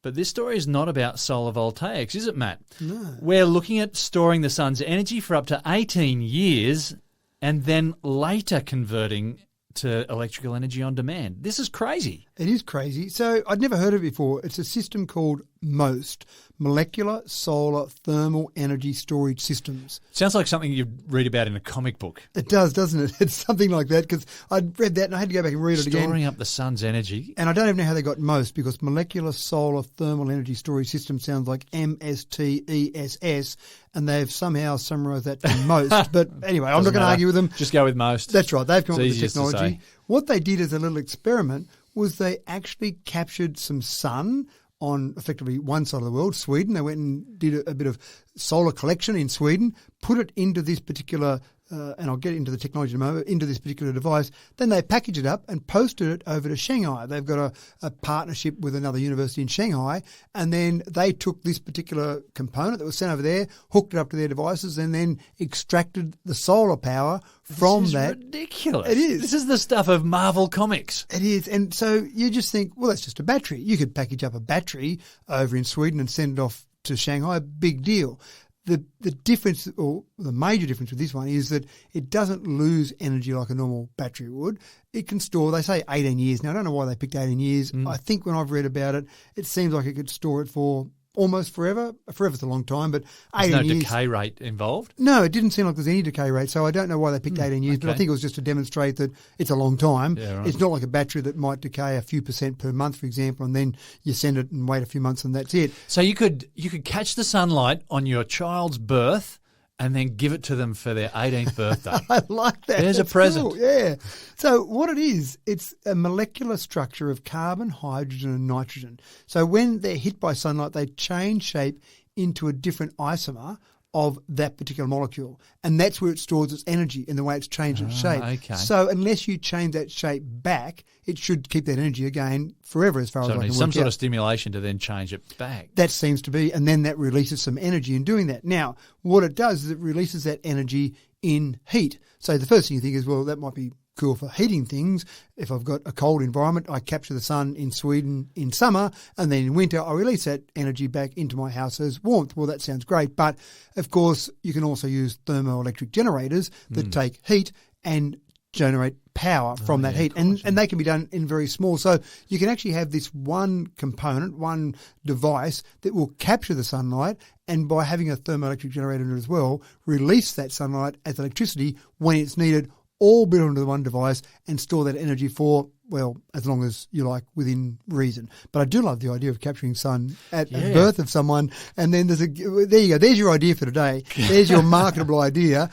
But this story is not about solar voltaics, is it, Matt? No. We're looking at storing the sun's energy for up to 18 years and then later converting to electrical energy on demand. This is crazy. It is crazy. So I'd never heard of it before. It's a system called MOST, Molecular Solar Thermal Energy Storage Systems. Sounds like something you'd read about in a comic book. It does, doesn't it? It's something like that, because I'd read that and I had to go back and read it again. Storing up the sun's energy. And I don't even know how they got MOST, because Molecular Solar Thermal Energy Storage System sounds like MSTESS, and they've somehow summarised that to MOST. But anyway, I'm not going to argue with them. Just go with MOST. That's right. They've come up with the technology. What they did as a little experiment was they actually captured some sun on effectively one side of the world, Sweden. They went and did a bit of solar collection in Sweden, put it into this particular, and I'll get into the technology in a moment, into this particular device. Then they packaged it up and posted it over to Shanghai. They've got a partnership with another university in Shanghai, and then they took this particular component that was sent over there, hooked it up to their devices, and then extracted the solar power from that. This is ridiculous. It is. This is the stuff of Marvel Comics. It is. And so you just think, well, that's just a battery. You could package up a battery over in Sweden and send it off to Shanghai. Big deal. The difference, or the major difference with this one, is that it doesn't lose energy like a normal battery would. It can store, they say 18 years. Now, I don't know why they picked 18 years. I think when I've read about it, it seems like it could store it for almost forever. Forever's a long time, but 18 years. There's no decay rate involved? No, it didn't seem like there's any decay rate, so I don't know why they picked 18 years, but I think it was just to demonstrate that it's a long time. Yeah, right. It's not like a battery that might decay a few % per month, for example, and then you send it and wait a few months and that's it. So you could catch the sunlight on your child's birth and then give it to them for their 18th birthday. I like that. There's That's a present. Cool. Yeah. So what it is, it's a molecular structure of carbon, hydrogen and nitrogen. So when they're hit by sunlight, they change shape into a different isomer of that particular molecule. And that's where it stores its energy in the way it's changed its shape. Okay. So unless you change that shape back, it should keep that energy again forever, as far as I can work out. So some sort of stimulation to then change it back. That seems to be, and then that releases some energy in doing that. Now, what it does is it releases that energy in heat. So the first thing you think is, well, that might be cool for heating things. If I've got a cold environment, I capture the sun in Sweden in summer, and then in winter I release that energy back into my house as warmth. Well, that sounds great, but of course you can also use thermoelectric generators that take heat and generate power from that heat, and they can be done in very small. So you can actually have this one component, one device that will capture the sunlight, and by having a thermoelectric generator in it as well, release that sunlight as electricity when it's needed, all built into the one device, and store that energy for, well, as long as you like, within reason. But I do love the idea of capturing sun at the birth of someone, and then there you go. There's your idea for today. There's your marketable idea.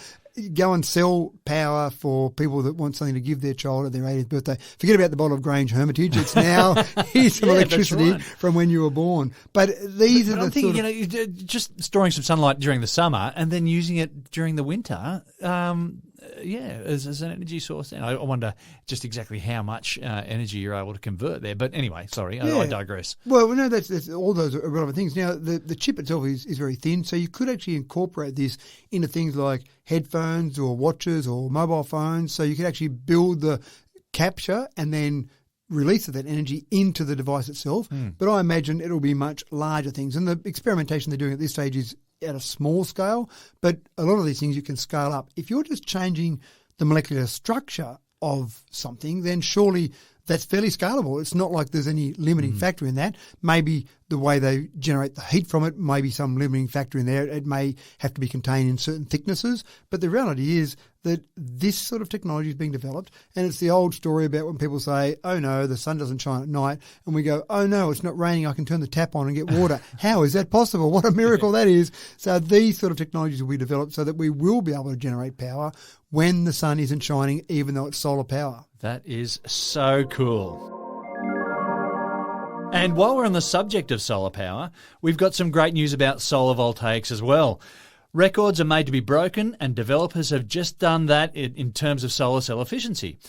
go and sell power for people that want something to give their child at their 80th birthday. Forget about the bottle of Grange Hermitage. It's now here's some electricity from when you were born. But these are the I'm thinking, just storing some sunlight during the summer and then using it during the winter. As an energy source. And I wonder just exactly how much energy you're able to convert there. But anyway, sorry, I digress. Well, no, that's all those are relevant things. Now, the chip itself is very thin, so you could actually incorporate this into things like headphones or watches or mobile phones. So you could actually build the capture and then release of that energy into the device itself. But I imagine it'll be much larger things. And the experimentation they're doing at this stage is at a small scale, but a lot of these things you can scale up. If you're just changing the molecular structure of something, then surely that's fairly scalable. It's not like there's any limiting factor in that. Maybe the way they generate the heat from it may be some limiting factor in there. It may have to be contained in certain thicknesses. But the reality is that this sort of technology is being developed, and it's the old story about when people say, oh no, the sun doesn't shine at night, and we go, oh no, it's not raining, I can turn the tap on and get water. How is that possible? What a miracle that is. So these sort of technologies will be developed so that we will be able to generate power when the sun isn't shining, even though it's solar power. That is so cool. And while we're on the subject of solar power, we've got some great news about solar voltaics as well. Records are made to be broken, and developers have just done that in terms of solar cell efficiency.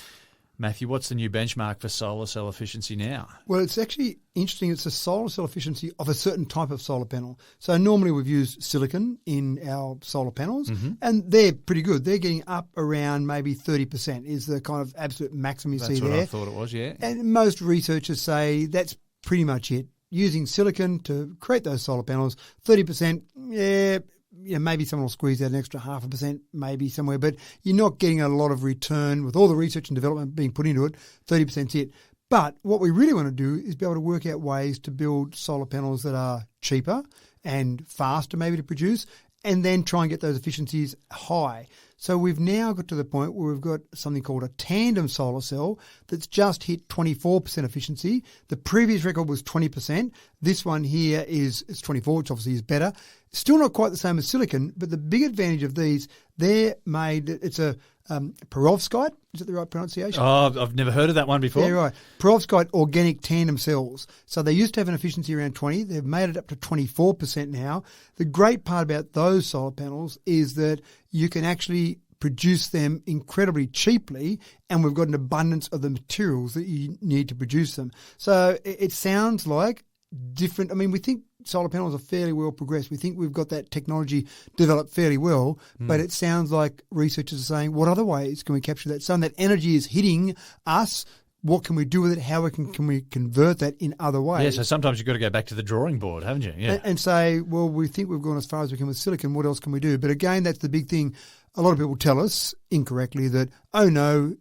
Matthew, what's the new benchmark for solar cell efficiency now? Well, it's actually interesting. It's the solar cell efficiency of a certain type of solar panel. So normally we've used silicon in our solar panels, and they're pretty good. They're getting up around maybe 30% is the kind of absolute maximum you see there. That's what I thought it was, yeah. And most researchers say that's pretty much it. Using silicon to create those solar panels, 30%, maybe someone will squeeze out an extra 0.5%, maybe somewhere, but you're not getting a lot of return with all the research and development being put into it. 30%'s it. But what we really want to do is be able to work out ways to build solar panels that are cheaper and faster maybe to produce, and then try and get those efficiencies high. So we've now got to the point where we've got something called a tandem solar cell that's just hit 24% efficiency. The previous record was 20%. This one here is 24, which obviously is better. Still not quite the same as silicon, but the big advantage of these, they're made, it's a perovskite. Is that the right pronunciation? Oh, I've never heard of that one before. Yeah, right. Perovskite organic tandem cells. So they used to have an efficiency around 20. They've made it up to 24% now. The great part about those solar panels is that you can actually produce them incredibly cheaply, and we've got an abundance of the materials that you need to produce them. So it sounds like different. I mean, we think solar panels are fairly well progressed. We think we've got that technology developed fairly well, but it sounds like researchers are saying, what other ways can we capture that sun? That energy is hitting us. What can we do with it? How can we convert that in other ways? Yeah, so sometimes you've got to go back to the drawing board, haven't you? Yeah. And say, well, we think we've gone as far as we can with silicon. What else can we do? But again, that's the big thing. A lot of people tell us incorrectly that, oh no,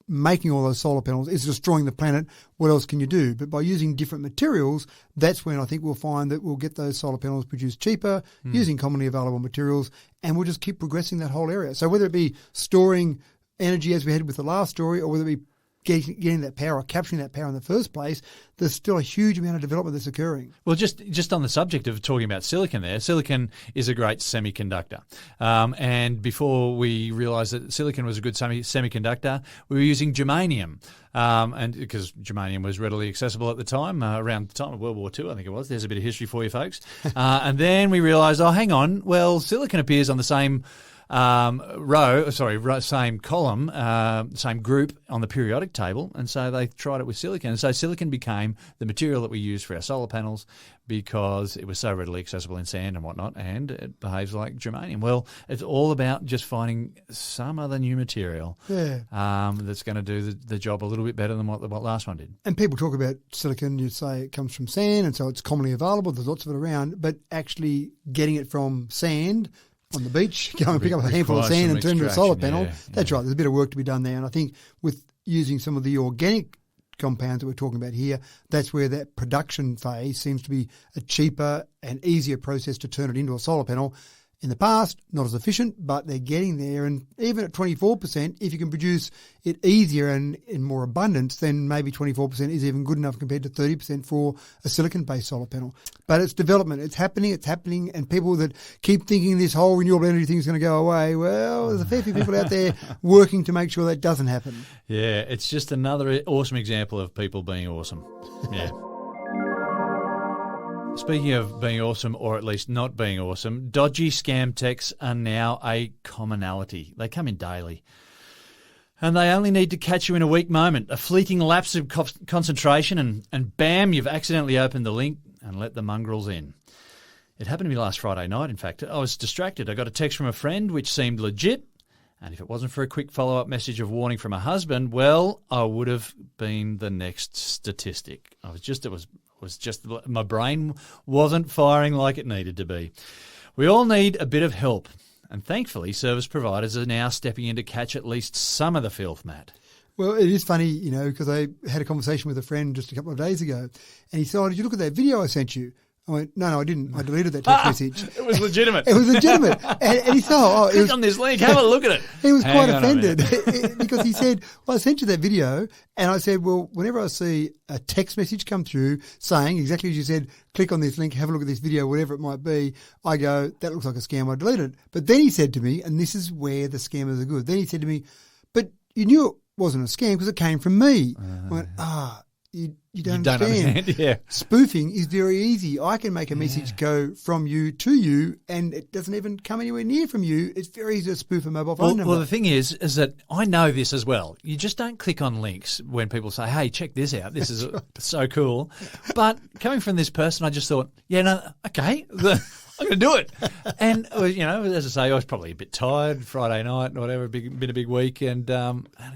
making all those solar panels is destroying the planet. What else can you do? But by using different materials, that's when I think we'll find that we'll get those solar panels produced cheaper using commonly available materials, and we'll just keep progressing that whole area. So whether it be storing energy as we had with the last story, or whether it be getting that power or capturing that power in the first place, there's still a huge amount of development that's occurring. Well, just on the subject of talking about silicon there, silicon is a great semiconductor. And before we realised that silicon was a good semiconductor, we were using germanium. And because germanium was readily accessible at the time, around the time of World War II, I think it was. There's a bit of history for you folks. And then we realised, oh, hang on, well, silicon appears on the same same column, same group on the periodic table, and so they tried it with silicon. And so silicon became the material that we use for our solar panels because it was so readily accessible in sand and whatnot, and it behaves like germanium. Well, it's all about just finding some other new material that's going to do the job a little bit better than what last one did. And people talk about silicon, you say it comes from sand, and so it's commonly available, there's lots of it around, but actually getting it from sand on the beach, go and pick up a handful of sand and turn it into a solar panel. That's right. There's a bit of work to be done there. And I think with using some of the organic compounds that we're talking about here, that's where that production phase seems to be a cheaper and easier process to turn it into a solar panel. In the past, not as efficient, but they're getting there. And even at 24%, if you can produce it easier and in more abundance, then maybe 24% is even good enough compared to 30% for a silicon-based solar panel. But it's development. It's happening. And people that keep thinking this whole renewable energy thing is going to go away, well, there's a fair few people out there working to make sure that doesn't happen. Yeah, it's just another awesome example of people being awesome. Yeah. Speaking of being awesome, or at least not being awesome, dodgy scam texts are now a commonality. They come in daily. And they only need to catch you in a weak moment, a fleeting lapse of concentration, and bam, you've accidentally opened the link and let the mongrels in. It happened to me last Friday night, in fact. I was distracted. I got a text from a friend which seemed legit, and if it wasn't for a quick follow-up message of warning from a husband, well, I would have been the next statistic. My brain wasn't firing like it needed to be. We all need a bit of help, and thankfully service providers are now stepping in to catch at least some of the filth, Matt. Well, it is funny, because I had a conversation with a friend just a couple of days ago, and he said, "Oh, did you look at that video I sent you?" I went, no, I didn't. I deleted that text message. It was legitimate. It was legitimate. And he said, click on this link, have a look at it. He was quite offended because he said, well, I sent you that video. And I said, well, whenever I see a text message come through saying exactly as you said, click on this link, have a look at this video, whatever it might be, I go, that looks like a scam, I deleted it. But then he said to me, and this is where the scammers are good, then he said to me, but you knew it wasn't a scam because it came from me. I went, You don't understand. Yeah. Spoofing is very easy. I can make a message go from you to you, and it doesn't even come anywhere near from you. It's very easy to spoof a mobile phone number. Well, the thing is that I know this as well. You just don't click on links when people say, hey, check this out. This is so cool. But coming from this person, I just thought, okay, I'm going to do it. And, as I say, I was probably a bit tired Friday night or whatever, been a big week, and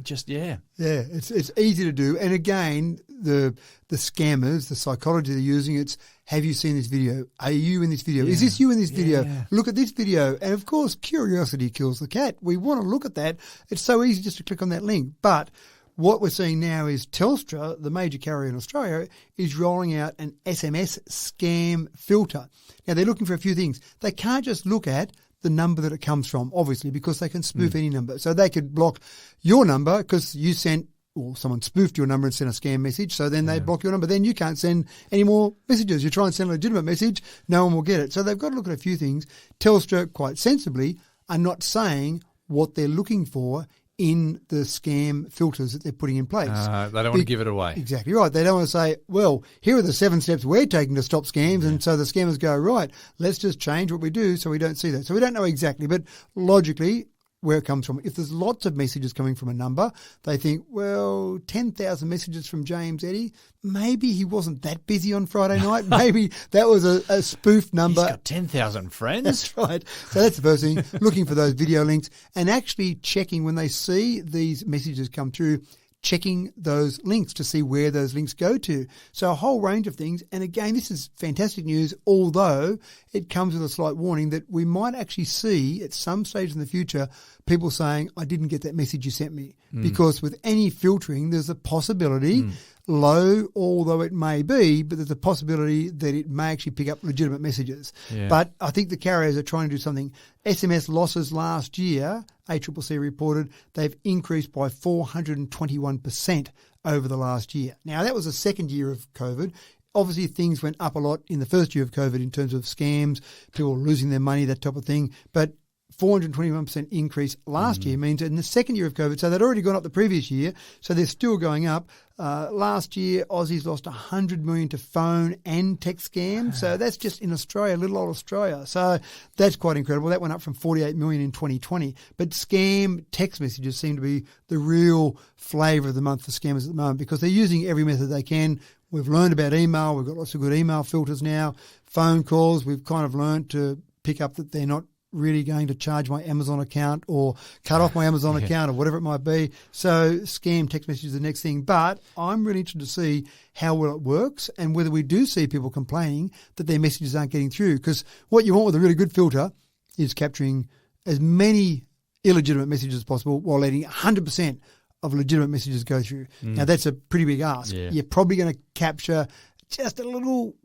just. Yeah, it's easy to do. And again, the scammers, the psychology they're using, it's, have you seen this video? Are you in this video? Is this you in this video? Look at this video. And of course, curiosity kills the cat. We want to look at that. It's so easy just to click on that link. But what we're seeing now is Telstra, the major carrier in Australia, is rolling out an SMS scam filter. Now, they're looking for a few things. They can't just look at the number that it comes from, obviously, because they can spoof any number. So they could block your number because you sent, or someone spoofed your number and sent a scam message, so then they block your number. Then you can't send any more messages. You try and send a legitimate message, no one will get it. So they've got to look at a few things. Telstra, quite sensibly, are not saying what they're looking for in the scam filters that they're putting in place. They don't want to give it away. Exactly right. They don't want to say, well, here are the 7 steps we're taking to stop scams. And so the scammers go, right, let's just change what we do so we don't see that. So we don't know exactly, but logically where it comes from. If there's lots of messages coming from a number, they think, well, 10,000 messages from James Eddy, maybe he wasn't that busy on Friday night. Maybe that was a spoof number. He's got 10,000 friends. That's right. So that's the first thing, looking for those video links and actually checking when they see these messages come through, checking those links to see where those links go to. So a whole range of things. And again, this is fantastic news, although it comes with a slight warning that we might actually see at some stage in the future people saying, I didn't get that message you sent me. Because with any filtering, there's a possibility, low although it may be, but there's a possibility that it may actually pick up legitimate messages. Yeah. But I think the carriers are trying to do something. SMS losses last year, ACCC reported, they've increased by 421% over the last year. Now, that was the second year of COVID. Obviously, things went up a lot in the first year of COVID in terms of scams, people losing their money, that type of thing. But 421% increase last year means in the second year of COVID, so they'd already gone up the previous year, so they're still going up. Last year, Aussies lost $100 million to phone and text scams, so that's just in Australia, little old Australia. So that's quite incredible. That went up from $48 million in 2020. But scam text messages seem to be the real flavour of the month for scammers at the moment because they're using every method they can. We've learned about email. We've got lots of good email filters now. Phone calls, we've kind of learned to pick up that they're not really going to charge my Amazon account or cut off my Amazon account or whatever it might be. So scam text message is the next thing. But I'm really interested to see how well it works and whether we do see people complaining that their messages aren't getting through. Because what you want with a really good filter is capturing as many illegitimate messages as possible while letting 100% of legitimate messages go through. Now, that's a pretty big ask. Yeah. You're probably going to capture just a little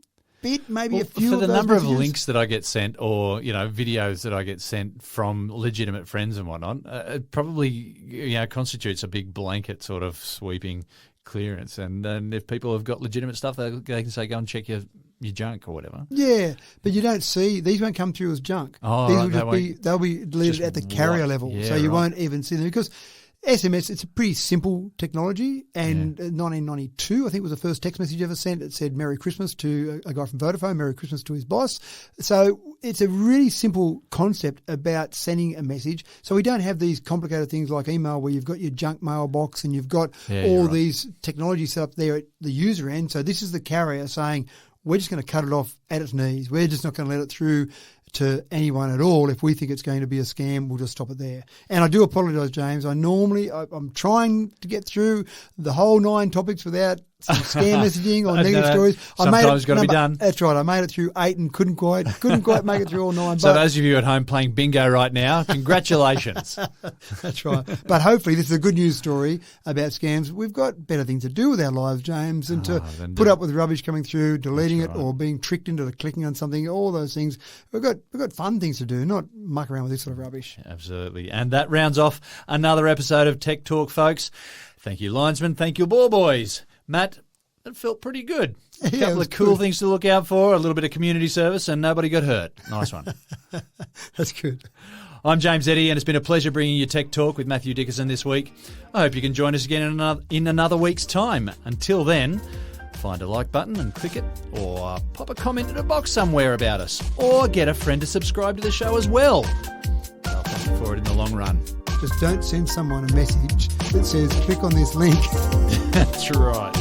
bit, maybe Well, a few for of the those number messages. of links that I get sent, or videos that I get sent from legitimate friends and whatnot, it probably constitutes a big blanket sort of sweeping clearance. And if people have got legitimate stuff, they can say, go and check your junk or whatever. Yeah, but you don't see, these won't come through as junk. Oh, these right, will they'll be deleted just at the carrier level, yeah, so you right. won't even see them because SMS, it's a pretty simple technology, and in 1992, I think, was the first text message ever sent. It said Merry Christmas to a guy from Vodafone, Merry Christmas to his boss. So it's a really simple concept about sending a message. So we don't have these complicated things like email where you've got your junk mailbox and you've got all these technology set up there at the user end. So this is the carrier saying, we're just going to cut it off at its knees. We're just not going to let it through to anyone at all. If we think it's going to be a scam, we'll just stop it there. And I do apologise, James. I'm trying to get through the whole 9 topics without some scam messaging or negative stories. Sometimes got to be done. That's right. I made it through 8 and couldn't quite make it through all 9. So those of you at home playing bingo right now, congratulations. That's right. But hopefully this is a good news story about scams. We've got better things to do with our lives, James, and to put up with rubbish coming through, deleting it, or being tricked into clicking on something, all those things. We've got fun things to do, not muck around with this sort of rubbish. Absolutely. And that rounds off another episode of Tech Talk, folks. Thank you, linesman. Thank you, ball boys. Matt, it felt pretty good. A couple of cool things to look out for, a little bit of community service, and nobody got hurt. Nice one. That's good. I'm James Eddy, and it's been a pleasure bringing you Tech Talk with Matthew Dickerson this week. I hope you can join us again in another week's time. Until then, find a like button and click it, or pop a comment in a box somewhere about us, or get a friend to subscribe to the show as well. I'll thank you for it in the long run. Just don't send someone a message that says, click on this link. That's right.